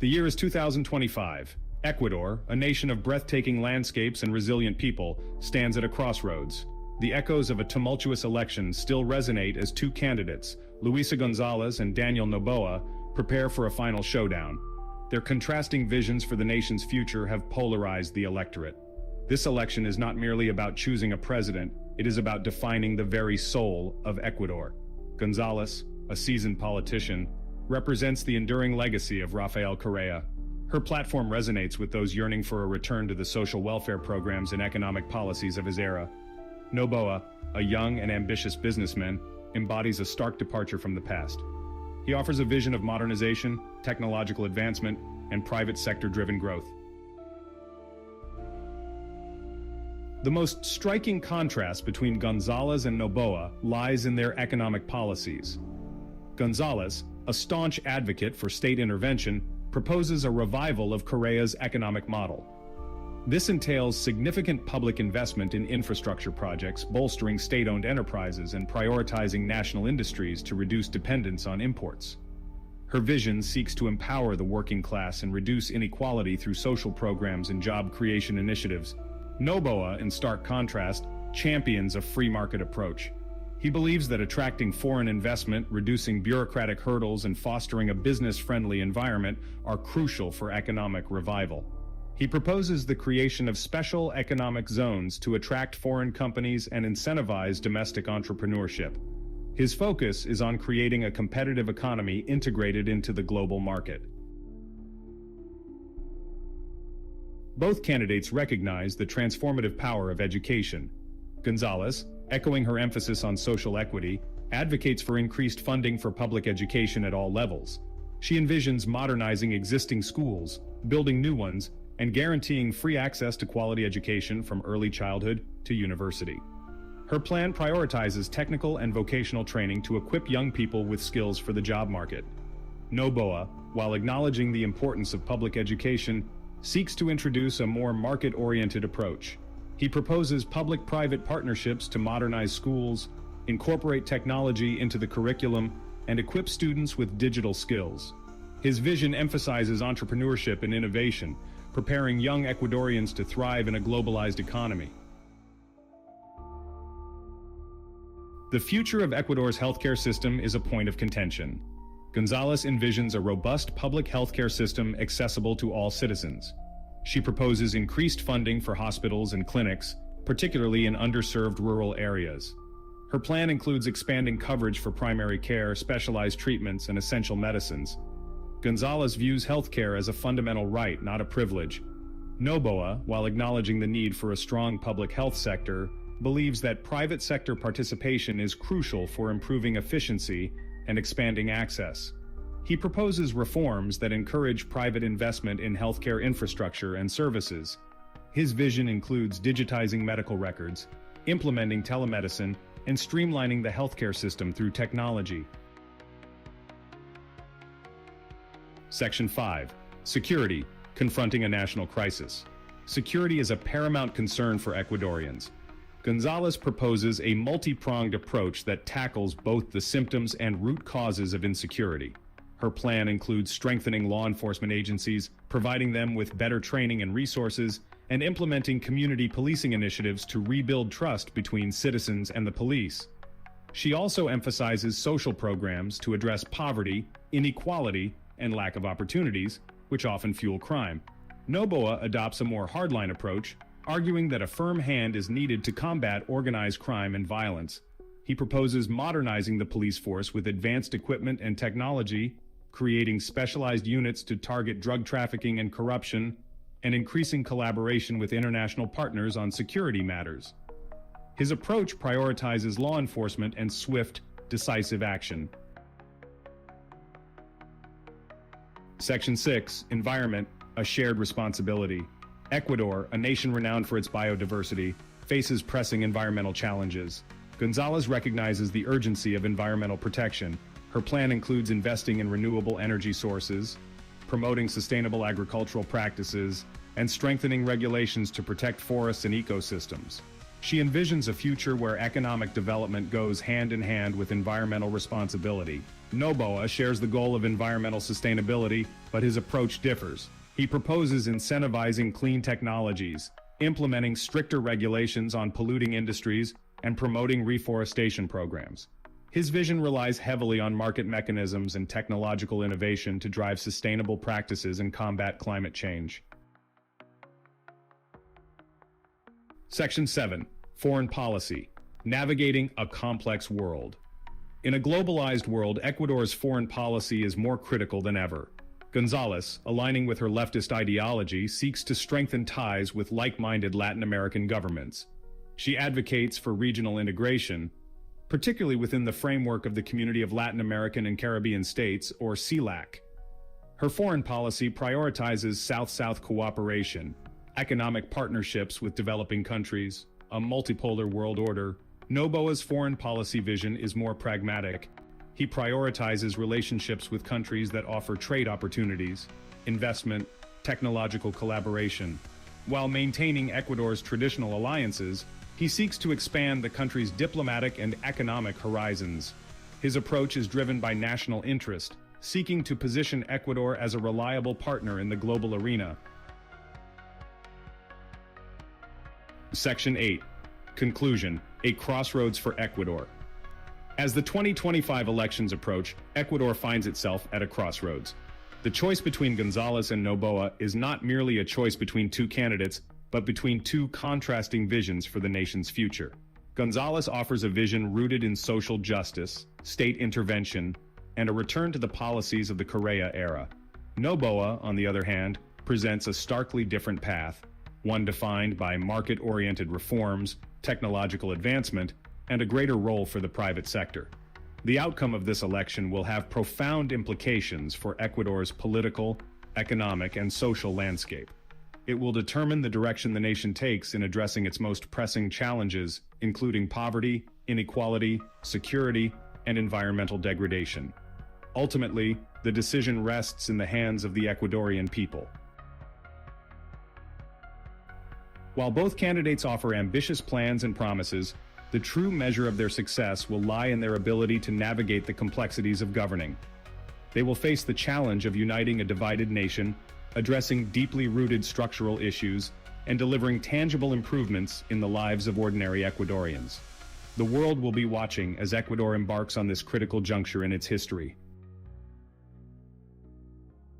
The year is 2025. Ecuador, a nation of breathtaking landscapes and resilient people, stands at a crossroads. The echoes of a tumultuous election still resonate as two candidates, Luisa González and Daniel Noboa, prepare for a final showdown. Their contrasting visions for the nation's future have polarized the electorate. This election is not merely about choosing a president, it is about defining the very soul of Ecuador. González, a seasoned politician, represents the enduring legacy of Rafael Correa. Her platform resonates with those yearning for a return to the social welfare programs and economic policies of his era. Noboa, a young and ambitious businessman, embodies a stark departure from the past. He offers a vision of modernization, technological advancement, and private sector-driven growth. The most striking contrast between González and Noboa lies in their economic policies. González, a staunch advocate for state intervention, proposes a revival of Correa's economic model. This entails significant public investment in infrastructure projects, bolstering state-owned enterprises and prioritizing national industries to reduce dependence on imports. Her vision seeks to empower the working class and reduce inequality through social programs and job creation initiatives. Noboa, in stark contrast, champions a free market approach. He believes that attracting foreign investment, reducing bureaucratic hurdles, and fostering a business-friendly environment are crucial for economic revival. He proposes the creation of special economic zones to attract foreign companies and incentivize domestic entrepreneurship. His focus is on creating a competitive economy integrated into the global market. Both candidates recognize the transformative power of education. González, echoing her emphasis on social equity, advocates for increased funding for public education at all levels. She envisions modernizing existing schools, building new ones, and guaranteeing free access to quality education from early childhood to university. Her plan prioritizes technical and vocational training to equip young people with skills for the job market. Noboa, while acknowledging the importance of public education, seeks to introduce a more market-oriented approach. He proposes public-private partnerships to modernize schools, incorporate technology into the curriculum, and equip students with digital skills. His vision emphasizes entrepreneurship and innovation, preparing young Ecuadorians to thrive in a globalized economy. The future of Ecuador's healthcare system is a point of contention. González envisions a robust public healthcare system accessible to all citizens. She proposes increased funding for hospitals and clinics, particularly in underserved rural areas. Her plan includes expanding coverage for primary care, specialized treatments, and essential medicines. González views healthcare as a fundamental right, not a privilege. Noboa, while acknowledging the need for a strong public health sector, believes that private sector participation is crucial for improving efficiency and expanding access. He proposes reforms that encourage private investment in healthcare infrastructure and services. His vision includes digitizing medical records, implementing telemedicine, and streamlining the healthcare system through technology. Section 5. Security, confronting a national crisis. Security is a paramount concern for Ecuadorians. González proposes a multi-pronged approach that tackles both the symptoms and root causes of insecurity. Her plan includes strengthening law enforcement agencies, providing them with better training and resources, and implementing community policing initiatives to rebuild trust between citizens and the police. She also emphasizes social programs to address poverty, inequality, and lack of opportunities, which often fuel crime. Noboa adopts a more hardline approach, arguing that a firm hand is needed to combat organized crime and violence. He proposes modernizing the police force with advanced equipment and technology, creating specialized units to target drug trafficking and corruption, and increasing collaboration with international partners on security matters. His approach prioritizes law enforcement and swift, decisive action. Section 6. Environment, a shared responsibility. Ecuador, a nation renowned for its biodiversity, faces pressing environmental challenges. González recognizes the urgency of environmental protection. Her plan includes investing in renewable energy sources, promoting sustainable agricultural practices, and strengthening regulations to protect forests and ecosystems. She envisions a future where economic development goes hand in hand with environmental responsibility. Noboa shares the goal of environmental sustainability, but his approach differs. He proposes incentivizing clean technologies, implementing stricter regulations on polluting industries, and promoting reforestation programs. His vision relies heavily on market mechanisms and technological innovation to drive sustainable practices and combat climate change. Section 7. Foreign Policy. Navigating a Complex World. In a globalized world, Ecuador's foreign policy is more critical than ever. González, aligning with her leftist ideology, seeks to strengthen ties with like-minded Latin American governments. She advocates for regional integration, particularly within the framework of the Community of Latin American and Caribbean States, or CELAC. Her foreign policy prioritizes South-South cooperation, economic partnerships with developing countries, a multipolar world order. Noboa's foreign policy vision is more pragmatic. He prioritizes relationships with countries that offer trade opportunities, investment, technological collaboration. While maintaining Ecuador's traditional alliances, he seeks to expand the country's diplomatic and economic horizons. His approach is driven by national interest, seeking to position Ecuador as a reliable partner in the global arena. Section 8. Conclusion. A crossroads for Ecuador. As the 2025 elections approach, Ecuador finds itself at a crossroads. The choice between González and Noboa is not merely a choice between two candidates, but between two contrasting visions for the nation's future. González offers a vision rooted in social justice, state intervention, and a return to the policies of the Correa era. Noboa, on the other hand, presents a starkly different path, one defined by market-oriented reforms, technological advancement, and a greater role for the private sector. The outcome of this election will have profound implications for Ecuador's political, economic, and social landscape. It will determine the direction the nation takes in addressing its most pressing challenges, including poverty, inequality, security, and environmental degradation. Ultimately, the decision rests in the hands of the Ecuadorian people. While both candidates offer ambitious plans and promises, the true measure of their success will lie in their ability to navigate the complexities of governing. They will face the challenge of uniting a divided nation, addressing deeply rooted structural issues, and delivering tangible improvements in the lives of ordinary Ecuadorians. The world will be watching as Ecuador embarks on this critical juncture in its history.